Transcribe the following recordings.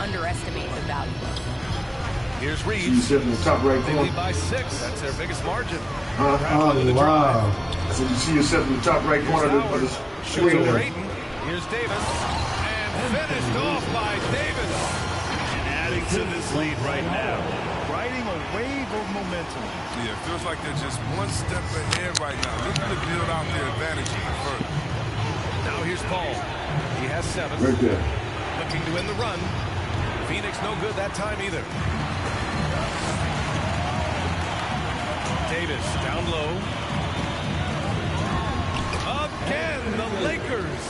underestimate the value of. Here's Reed. She's in the top right corner. By 6. That's their biggest margin. Wow. So you see yourself in the top right corner of the screen. Here's Davis. And finished off by Davis. And adding to this lead right now. Riding a wave of momentum. Yeah, it feels like they're just one step ahead right now. Looking to build out their advantage even further. Now here's Paul. He has 7. Right there. Looking to win the run. Phoenix no good that time either. Davis down low. Again, the Lakers.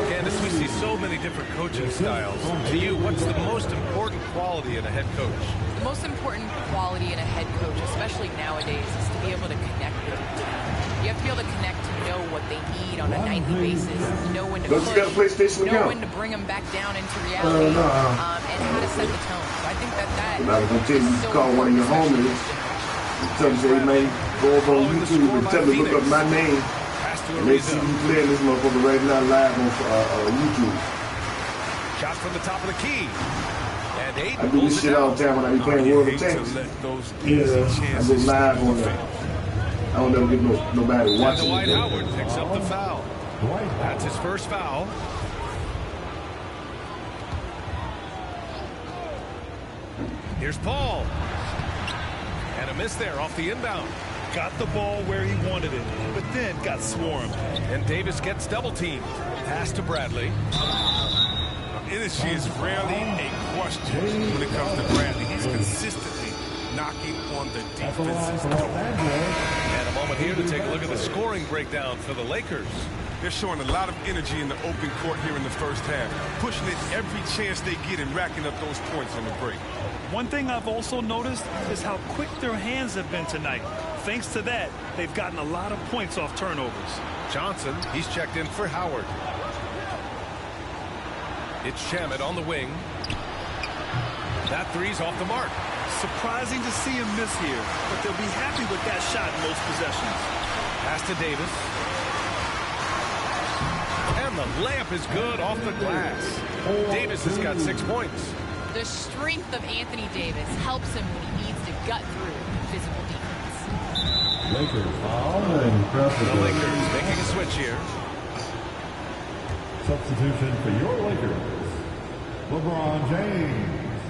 Candace, we see so many different coaching styles. To you, what's the most important quality in a head coach? The most important quality in a head coach, especially nowadays, is to be able to connect with your team. You have to be able to connect to know what they need on a nightly basis, know when to push, know when to bring them back down into reality, and how to set the tone. So I think that is so call one of your homies. Tell them, say, man, go over on YouTube and tell them to look up my name. And they see you playing this motherfucker right now live on YouTube. Shot from the top of the key. And 8. I do this shit all the time when I be playing World of Tanks. I go live on that. I don't ever get nobody watching it. Dwight Howard picks up the foul. That's his first foul. Here's Paul. And a miss there off the inbound. Got the ball where he wanted it, but then got swarmed. And Davis gets double-teamed. Pass to Bradley. Energy is rarely a question when it comes to Bradley. He's consistently knocking on the defense's door. And a moment here to take a look at the scoring breakdown for the Lakers. They're showing a lot of energy in the open court here in the first half, pushing it every chance they get and racking up those points on the break. One thing I've also noticed is how quick their hands have been tonight. Thanks to that, they've gotten a lot of points off turnovers. Johnson, he's checked in for Howard. It's Shamet on the wing. That three's off the mark. Surprising to see him miss here, but they'll be happy with that shot in most possessions. Pass to Davis. And the layup is good off the glass. Davis has got 6 points. The strength of Anthony Davis helps him when he needs to gut through physical defense. Lakers foul and the Lakers making a switch here. Substitution for your Lakers. LeBron James.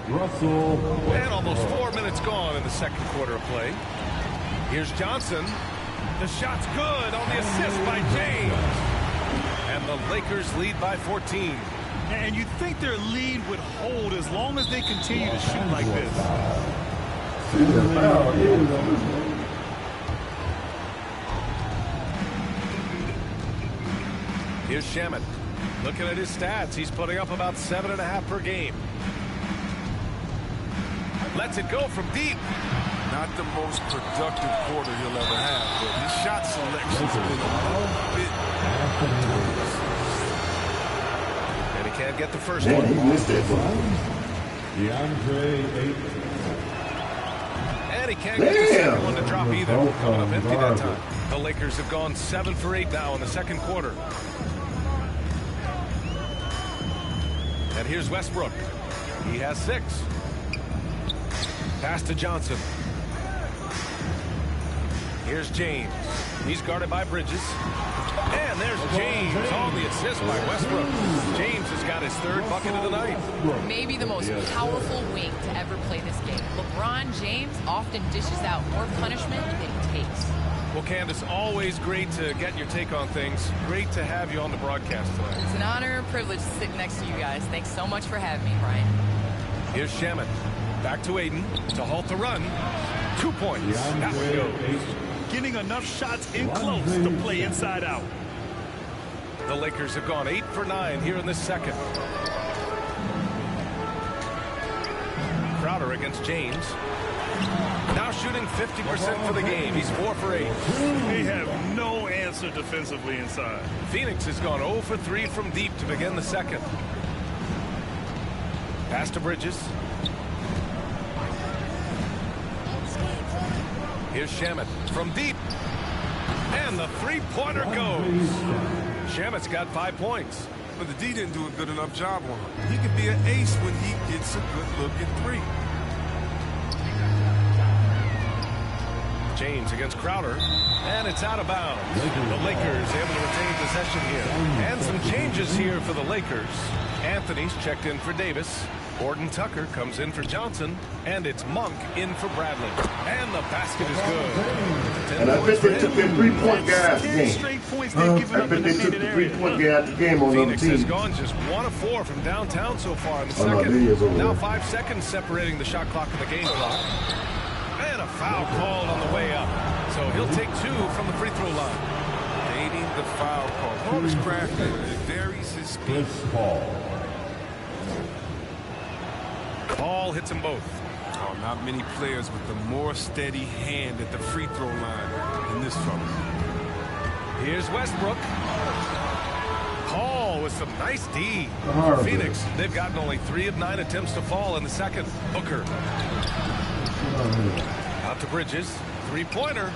Russell. And almost 4 minutes gone in the second quarter of play. Here's Johnson. The shot's good on the assist by James. And the Lakers lead by 14. And you'd think their lead would hold as long as they continue to shoot like this. Here's Shamet. Looking at his stats, he's putting up about 7.5 per game. Lets it go from deep. Not the most productive quarter he'll ever have, but his shot selection's been a little bit. And he can't get the first one. He missed that one. DeAndre Ayton. And he can't get the second one to drop either. Coming up empty that time. The Lakers have gone 7 for 8 now in the second quarter. And here's Westbrook. He has 6. Pass to Johnson. Here's James. He's guarded by Bridges. And there's James on the assist by Westbrook. James has got his 3rd bucket of the night. Maybe the most powerful wing to ever play this game. LeBron James often dishes out more punishment than he takes. Well, Candace, always great to get your take on things. Great to have you on the broadcast tonight. It's an honor and privilege to sit next to you guys. Thanks so much for having me, Brian. Here's Shamet. Back to Aiden to halt the run. 2 points. That one goes. Getting enough shots in close to play inside out. The Lakers have gone 8 for 9 here in this second. Crowder against James. Now shooting 50% for the game. He's 4 for 8. They have no answer defensively inside. Phoenix has gone 0 for 3 from deep to begin the second. Pass to Bridges. Here's Shamet from deep. And the three-pointer goes. Shamet's got 5 points. But the D didn't do a good enough job on him. He could be an ace when he gets a good look at three. James against Crowder, and it's out of bounds. The Lakers able to retain possession here. And some changes here for the Lakers. Anthony's checked in for Davis. Gordon Tucker comes in for Johnson, and it's Monk in for Bradley. And the basket is good. And I bet they took their three-point guy out the game. I bet they took the three-point guy out the game on the other Phoenix team. has gone just 1 of 4 from downtown so far in the second. Now 5 seconds separating the shot clock and the game clock. And a foul called on the way up. So he'll take 2 from the free throw line. Dating the foul call. Paul is crafty. It varies his speed. Ball hits them both. Oh, not many players with a more steady hand at the free throw line than this fella. Here's Westbrook. Paul with some nice D. For Phoenix, they've gotten only 3 of 9 attempts to fall in the second. Booker. Out to Bridges. Three-pointer.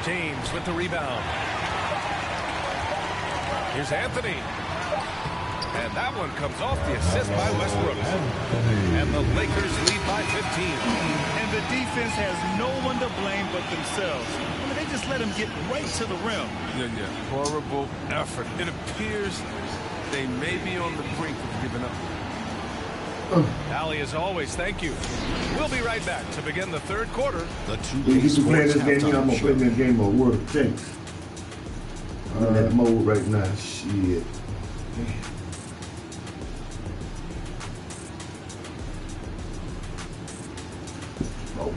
James with the rebound. Here's Anthony. And that one comes off the assist by Westbrook. And the Lakers lead by 15. And the defense has no one to blame but themselves. I mean, they just let him get right to the rim. Yeah. Horrible effort. It appears they may be on the brink of giving up. Allie, as always, thank you. We'll be right back to begin the third quarter. The He's playing this game. I'm gonna play this game on World of Tanks. I'm in that mode right now. Shit. Oh,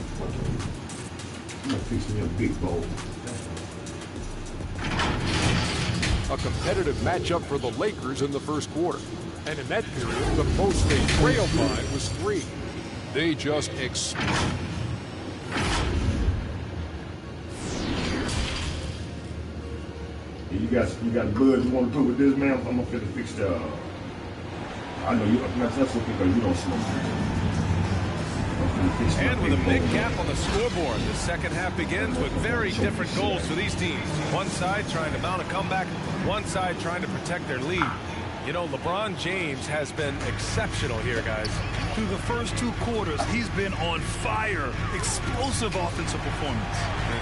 I'm gonna fix me a big bowl. A competitive matchup for the Lakers in the first quarter. And in that period, the most they trailed by was 3. They just You got buds you want to put with this, man? I'm gonna fix the. I know you. That's okay because you don't smoke. And with a big gap on the scoreboard, the second half begins with very different goals for these teams. One side trying to mount a comeback, one side trying to protect their lead. You know, LeBron James has been exceptional here, guys. Through the first 2 quarters, he's been on fire. Explosive offensive performance.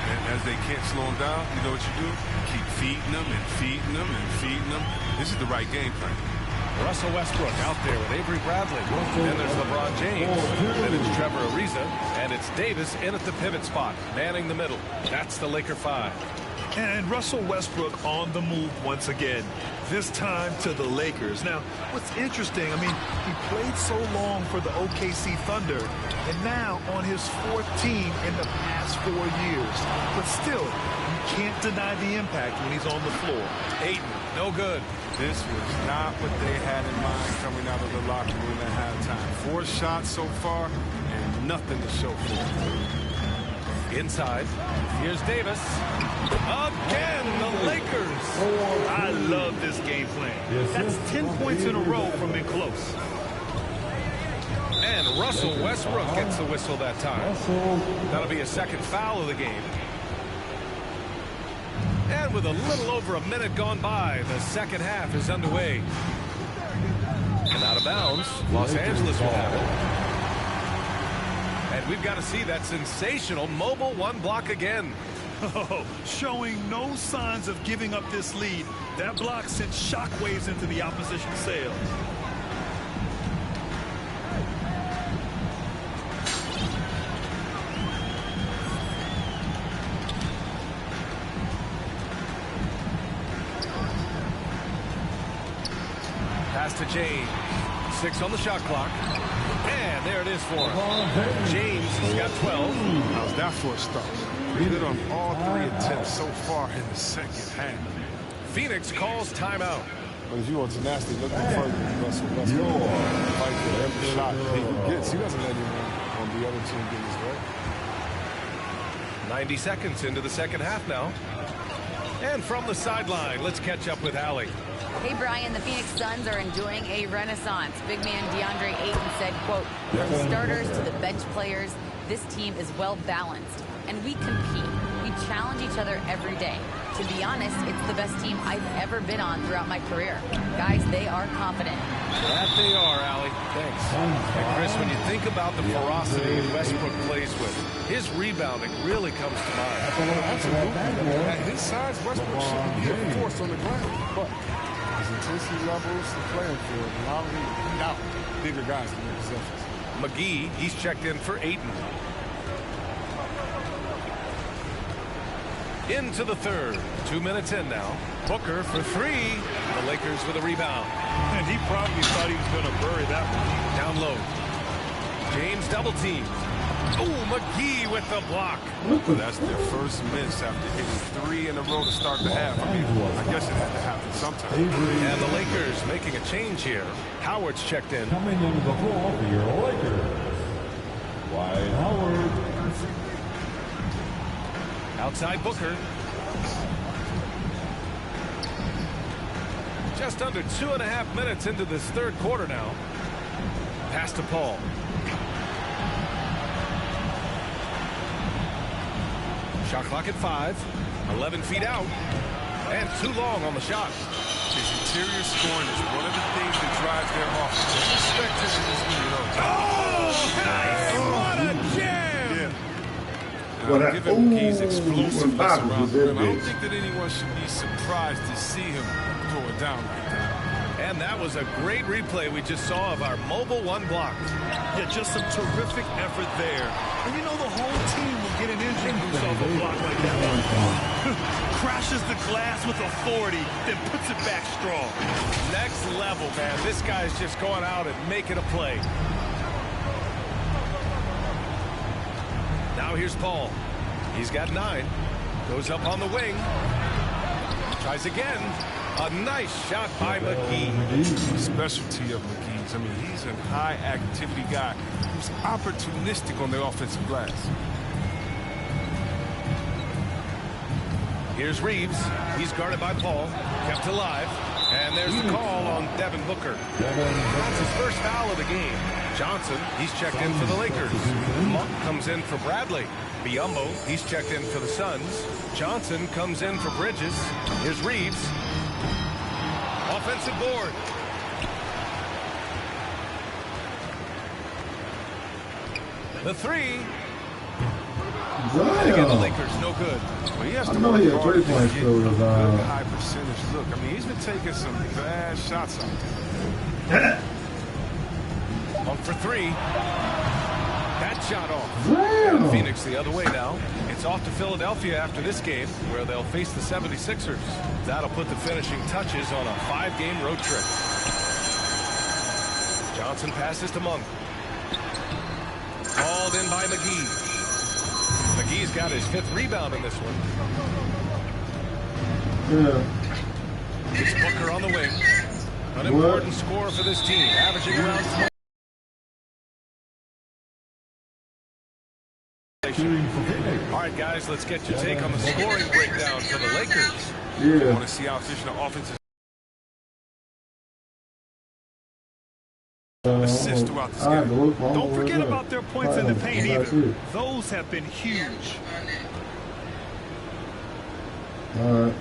And as they can't slow him down, you know what you do? Keep feeding them and feeding them and feeding them. This is the right game plan. Russell Westbrook out there with Avery Bradley. Then there's LeBron James. Then it's Trevor Ariza. And it's Davis in at the pivot spot, manning the middle. That's the Laker 5. And Russell Westbrook on the move once again, this time to the Lakers. Now, what's interesting, I mean, he played so long for the OKC Thunder, and now on his 4th team in the past 4 years. But still, you can't deny the impact when he's on the floor. Ayton, no good. This was not what they had in mind coming out of the locker room at halftime. 4 shots so far, and nothing to show for it. Inside, here's Davis. Again, the Lakers. I love this game plan. That's 10 points in a row from in close. And Russell Westbrook gets the whistle that time. That'll be a second foul of the game. And with a little over a minute gone by, the second half is underway. And out of bounds, Los Angeles will have it. And we've got to see that sensational mobile 1 block again. Oh, showing no signs of giving up this lead. That block sent shockwaves into the opposition sails. Pass to James. 6 on the shot clock. And there it is for him. James has got 12. How's that for a start? Good on all 3 attempts so far in the second half. Phoenix calls timeout. But if you want to nasty, look further than Russell Westbrook. Fight for every shot that he gets. He doesn't let anyone on the other team get his way. 90 seconds into the second half now. And from the sideline, let's catch up with Allie. Hey, Brian, the Phoenix Suns are enjoying a renaissance. Big man DeAndre Ayton said, quote, from starters to the bench players, this team is well balanced, and we compete. We challenge each other every day. To be honest, it's the best team I've ever been on throughout my career. Guys, they are confident. That they are, Allie. Thanks. And Chris, when you think about the ferocity Westbrook plays with, his rebounding really comes to mind. Absolutely. At his size, Westbrook shouldn't be a force on the ground. But his intensity levels, the playing field, allow him to beat out bigger guys to make possessions. McGee, he's checked in for Ayton. Into the third. 2 minutes in now. Booker for three. The Lakers with a rebound. And he probably thought he was going to bury that one. Down low. James double team. Oh, McGee with the block. Well, that's their first miss after hitting 3 in a row to start the half. I mean, I guess it had to happen sometime. And the Lakers making a change here. Howard's checked in. Coming into the floor for your Lakers, Dwight Howard. Outside Booker. Just under 2.5 minutes into this third quarter now. Pass to Paul. Shot clock at 5. 11 feet out. And too long on the shot. His interior scoring is one of the things that drives their offense. Just respect him in this league. Oh, nice! What a jam! Given McGee's explosiveness around the rim, I don't think that anyone should be surprised to see him throw it down like that. And that was a great replay we just saw of our mobile one block. Yeah, just some terrific effort there. And you know the whole team will get an engine boost off a block like that one. Crashes the glass with authority, then puts it back strong. Next level, man. This guy's just going out and making a play. Now here's Paul. He's got 9. Goes up on the wing. Tries again. A nice shot by McGee. The specialty of McGee's. I mean, he's a high-activity guy who's opportunistic on the offensive glass. Here's Reeves. He's guarded by Paul. Kept alive. And there's the call on Devin Booker. That's his first foul of the game. Johnson, he's checked in for the Lakers. Monk comes in for Bradley. Biyombo, he's checked in for the Suns. Johnson comes in for Bridges. Here's Reeves. Offensive board. The three. Again, the Lakers, no good. Well, he has to work hard to get a good high percentage look. I mean, he's been taking some bad shots out there. Monk for 3. That shot off. And Phoenix the other way now. It's off to Philadelphia after this game, where they'll face the 76ers. That'll put the finishing touches on a 5-game road trip. Johnson passes to Monk. Called in by McGee. McGee's got his 5th rebound in this one. Yeah. It's Booker on the wing. An important score for this team, averaging around 20. All right, guys, let's get your take on the scoring breakdown for the Lakers. Yeah. I want to see how efficient the offense is. Assist throughout this game. Don't forget about their points in the paint either. Those have been huge. All right.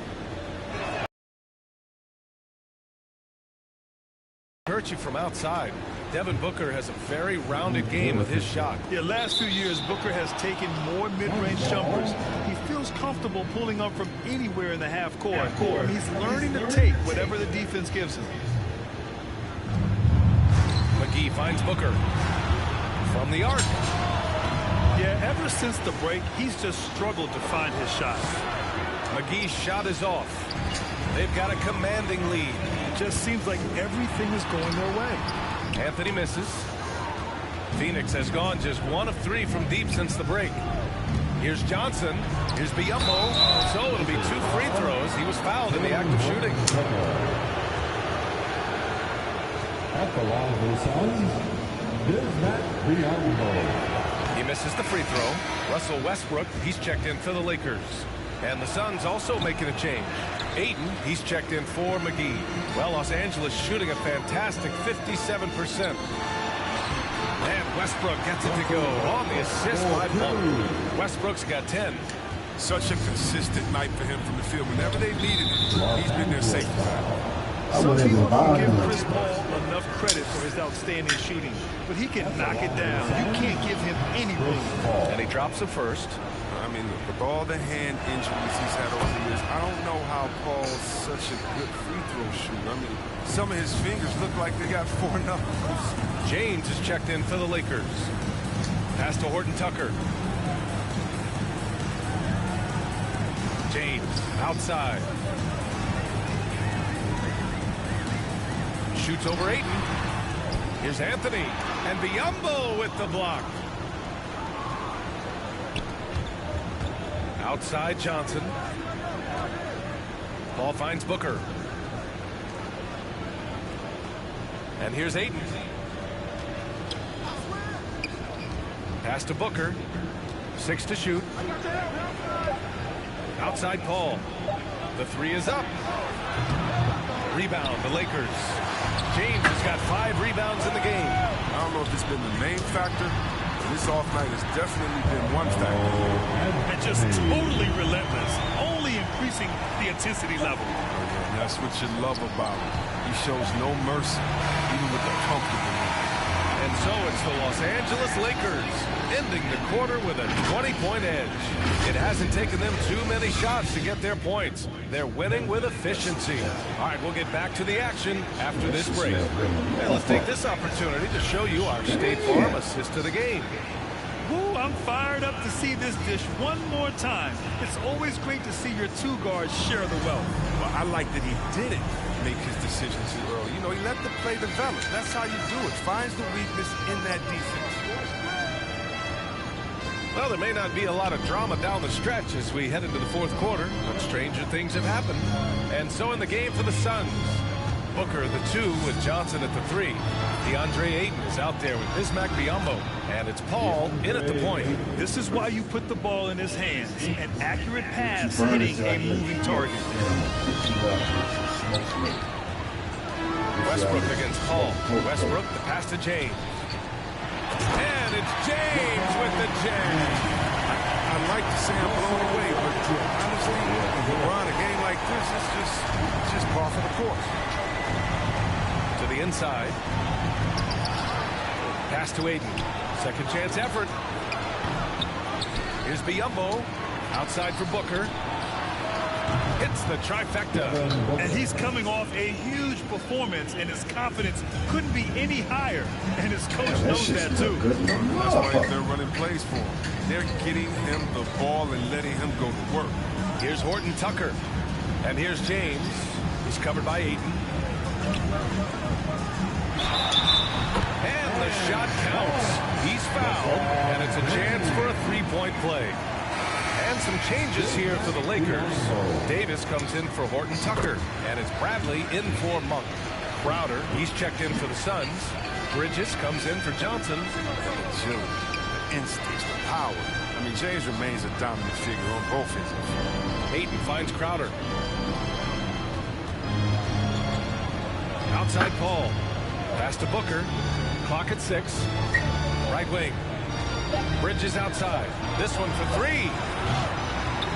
Hurt you from outside. Devin Booker has a very rounded game with his shot. Yeah, last few years, Booker has taken more mid-range jumpers. He feels comfortable pulling up from anywhere in the half court. He's learning to take whatever the defense gives him. McGee finds Booker from the arc. Yeah, ever since the break, he's just struggled to find his shot. McGee's shot is off. They've got a commanding lead. It just seems like everything is going their way. Anthony misses. Phoenix has gone just 1 of 3 from deep since the break. Here's Johnson. Here's Biyombo. So it'll be 2 free throws. He was fouled in the act of shooting. At the line of the Suns, Biyombo. He misses the free throw. Russell Westbrook, he's checked in for the Lakers. And the Suns also making a change. Ayton, he's checked in for McGee. Well, Los Angeles shooting a fantastic 57%. And Westbrook gets it to go on the assist by Paul. Westbrook's got 10. Such a consistent night for him from the field. Whenever they needed it, he's been their safety valve. Some people don't give Chris Paul enough credit for his outstanding shooting, but he can knock it down. You can't give him any room. And he drops the first. I mean, with all the hand injuries he's had over the years, I don't know how Paul's such a good free throw shooter. I mean, some of his fingers look like they got 4 knuckles. James is checked in for the Lakers. Pass to Horton Tucker. James outside. Shoots over Ayton. Here's Anthony. And Biyombo with the block. Outside Johnson. Ball finds Booker. And here's Ayton. Pass to Booker. 6 to shoot. Outside Paul. The 3 is up. Rebound, the Lakers. James has got 5 rebounds in the game. I don't know if it's been the main factor, but this off night has definitely been one factor. And just totally relentless, only increasing the intensity level. And that's what you love about him. He shows no mercy, even with the comfortable one. And so it's the Los Angeles Lakers ending the quarter with a 20-point edge. It hasn't taken them too many shots to get their points. They're winning with efficiency. All right, we'll get back to the action after this break. And let's take this opportunity to show you our State Farm assist of the game. Ooh, I'm fired up to see this dish one more time. It's always great to see your 2 guards share the wealth. Well, I like that he didn't make his decision too early. You know, he let the play develop. That's how you do it. Finds the weakness in that defense. Well, there may not be a lot of drama down the stretch as we head into the 4th quarter, but stranger things have happened. And so in the game for the Suns, Booker the 2 with Johnson at the 3. DeAndre Ayton is out there with Bismack Biyombo. And it's Paul in at the point. This is why you put the ball in his hands. An accurate pass hitting a moving target. Westbrook against Paul. Westbrook, the pass to James. And it's James with the jam. I'd like to say I'm blown away, but honestly, LeBron, a game like this is just par for the course. To the inside. Pass to Ayton. Second chance effort. Here's Biyombo. Outside for Booker. Hits the trifecta. And he's coming off a huge performance, and his confidence couldn't be any higher. And his coach knows that, too. That's why they're running plays for him. They're getting him the ball and letting him go to work. Here's Horton Tucker. And here's James. He's covered by Ayton. And the shot counts. He's fouled, and it's a chance for a 3-point play. And some changes here for the Lakers. Davis comes in for Horton Tucker, and it's Bradley in for Monk. Crowder, he's checked in for the Suns. Bridges comes in for Johnson. Agility, the instincts, the power. I mean, James remains a dominant figure on both ends. Ayton finds Crowder. Outside Paul. Pass to Booker. Clock at 6. Right wing. Bridges outside. This one for 3.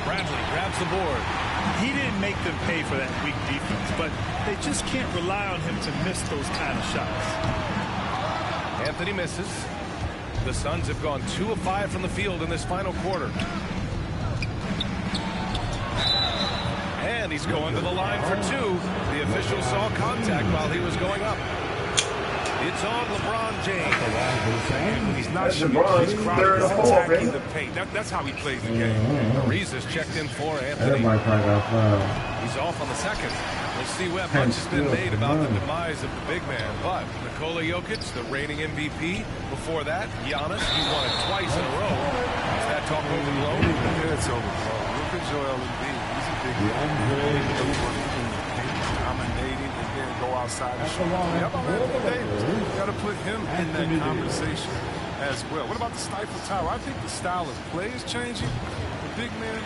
Bradley grabs the board. He didn't make them pay for that weak defense, but they just can't rely on him to miss those kind of shots. Anthony misses. The Suns have gone 2 of 5 from the field in this final quarter. And he's going to the line for 2. The official saw contact while he was going up. It's on LeBron James. When he's not shooting, he's crowding, he's attacking the paint. That's how he plays the game. Ariza's checked in for Anthony. He's off on the second. We'll see what much has been made about the demise of the big man. But Nikola Jokic, the reigning MVP. Before that, Giannis, he won it twice in a row. Is that talk overblown? Yeah, it's overblown. Look at Joel Embiid. He's a big man. Dominating and then go outside and shoot. How about Anthony Davis? You got to put him in that conversation as well. What about the stifle tower? I think the style of play is changing. The big man,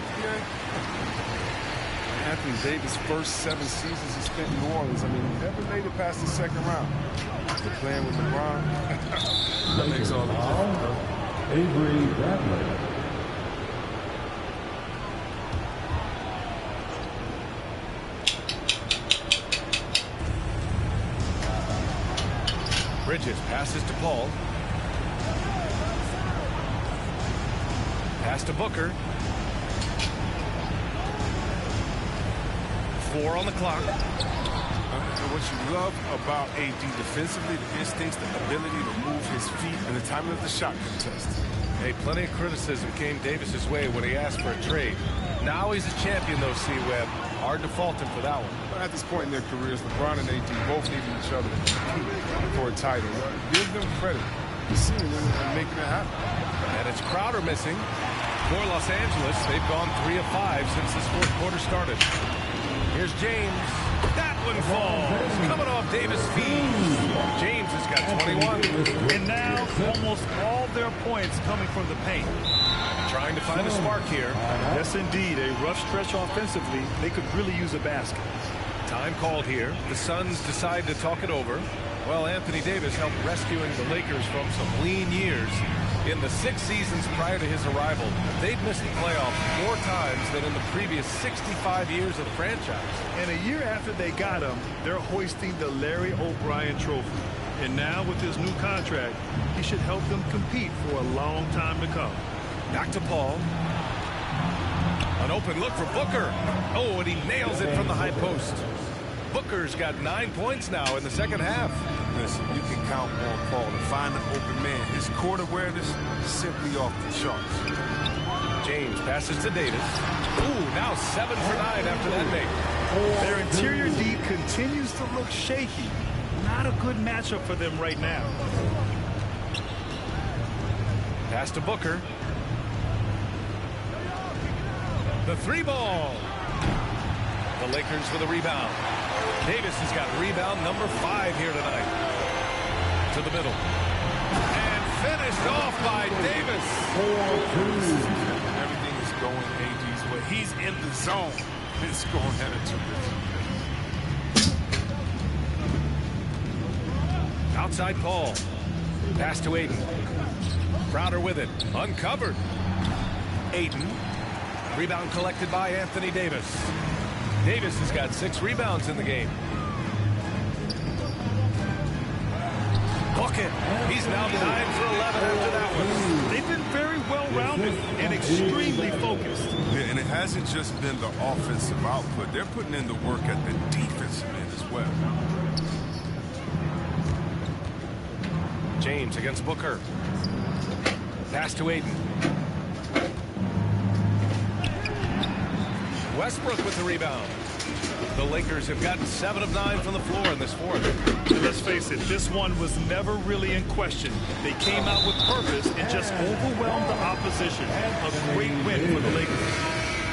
Anthony Davis' first 7 seasons he spent in New Orleans. I mean, he never made it past the second round. After playing with LeBron, that makes all the difference. Avery Bradley. Bridges passes to Paul. Pass to Booker. 4 on the clock. What you love about AD defensively, the instincts, the ability to move his feet, and the timing of the shot contest. Hey, plenty of criticism came Davis's way when he asked for a trade. Now he's a champion, though, C-Web. Hard to fault him for that one. But at this point in their careers, LeBron and AD both needing each other to compete for a title. Give them credit for seeing them and making it happen. And it's Crowder missing. For Los Angeles, they've gone 3 of 5 since this fourth quarter started. Here's James. That one falls. Coming off Davis' feet. James has got 21. And now almost all their points coming from the paint. Trying to find a spark here. Yes, indeed. A rough stretch offensively. They could really use a basket. Time called here. The Suns decide to talk it over. Well, Anthony Davis helped rescuing the Lakers from some lean years. In the 6 seasons prior to his arrival, they'd missed the playoffs 4 times than in the previous 65 years of the franchise. And a year after they got him, they're hoisting the Larry O'Brien Trophy. And now with his new contract, he should help them compete for a long time to come. Back to Paul. An open look for Booker. Oh, and he nails it from the high post. Booker's got 9 points now in the second half. Listen, you can count on Paul to find an open man. His court awareness is simply off the charts. James passes to Davis. Ooh, now 7 for 9 after that make. Their interior D continues to look shaky. Not a good matchup for them right now. Pass to Booker. The 3-ball. The Lakers with a rebound. Davis has got rebound number 5 here tonight. To the middle. And finished off by Davis. Everything is going AD's way. He's in the zone. It's going headed to it. Outside Paul. Pass to Aiden. Crowder with it. Uncovered. Aiden. Rebound collected by Anthony Davis. Davis has got 6 rebounds in the game. Bucket. He's now 9 for 11 after that one. They've been very well-rounded and extremely focused. Yeah, and it hasn't just been the offensive output. They're putting in the work at the defensive end as well. James against Booker. Pass to Aiden. Westbrook with the rebound. The Lakers have gotten 7 of 9 from the floor in this fourth. And let's face it, this one was never really in question. They came out with purpose and just overwhelmed the opposition. A great win for the Lakers.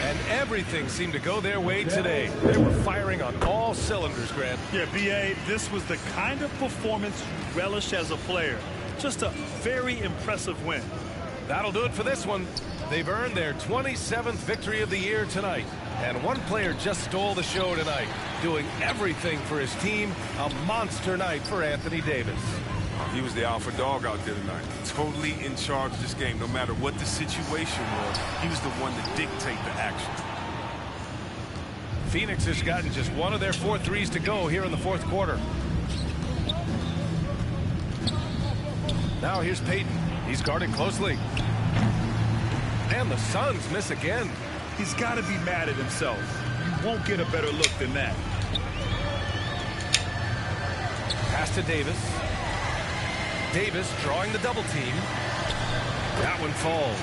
And everything seemed to go their way today. They were firing on all cylinders, Grant. Yeah, B.A., this was the kind of performance you relish as a player. Just a very impressive win. That'll do it for this one. They've earned their 27th victory of the year tonight. And one player just stole the show tonight, doing everything for his team. A monster night for Anthony Davis. He was the alpha dog out there tonight. Totally in charge of this game. No matter what the situation was, he was the one to dictate the action. Phoenix has gotten just 1 of their 4 threes to go here in the fourth quarter. Now here's Payton. He's guarded closely. And the Suns miss again. He's got to be mad at himself. You won't get a better look than that. Pass to Davis. Davis drawing the double team. That one falls.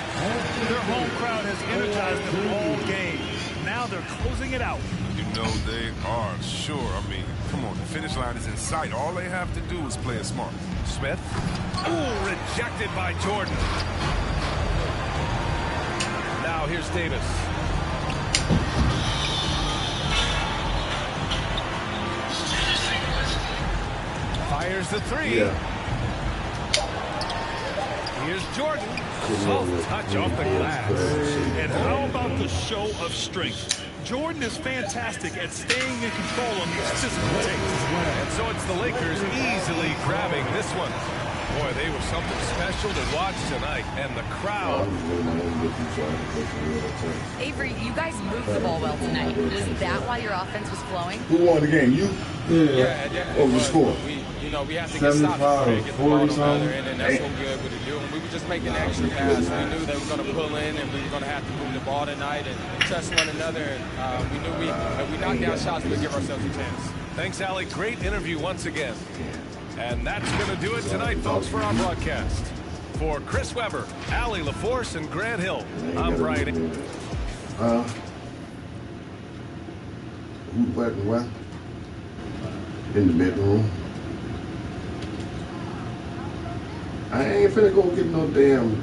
Their home crowd has energized them all game. Now they're closing it out. You know they are, sure. I mean, come on, the finish line is in sight. All they have to do is play it smart. Smith. Ooh, rejected by Jordan. Now here's Davis. Fires the 3. Yeah. Here's Jordan. Soft touch off the glass. And how about the show of strength? Jordan is fantastic at staying in control on these physical takes. And so it's the Lakers easily grabbing this one. Boy, they were something special to watch tonight. And the crowd. Avery, you guys moved the ball well tonight. Was that why your offense was flowing? Who won the game? You? Yeah. What was the score? We know, we have to get stops before they get the ball on the other end, and that's what we were able to do. And we were just making extra passes. We knew they were going to pull in, and we were going to have to move the ball tonight and trust one another. And we knew if we knocked down shots, we'd give ourselves a chance. Thanks, Allie. Great interview once again. And that's going to do it tonight, folks, for our broadcast. For Chris Webber, Allie LaForce, and Grant Hill, I'm Brian. What? In the bedroom. I ain't finna go get no damn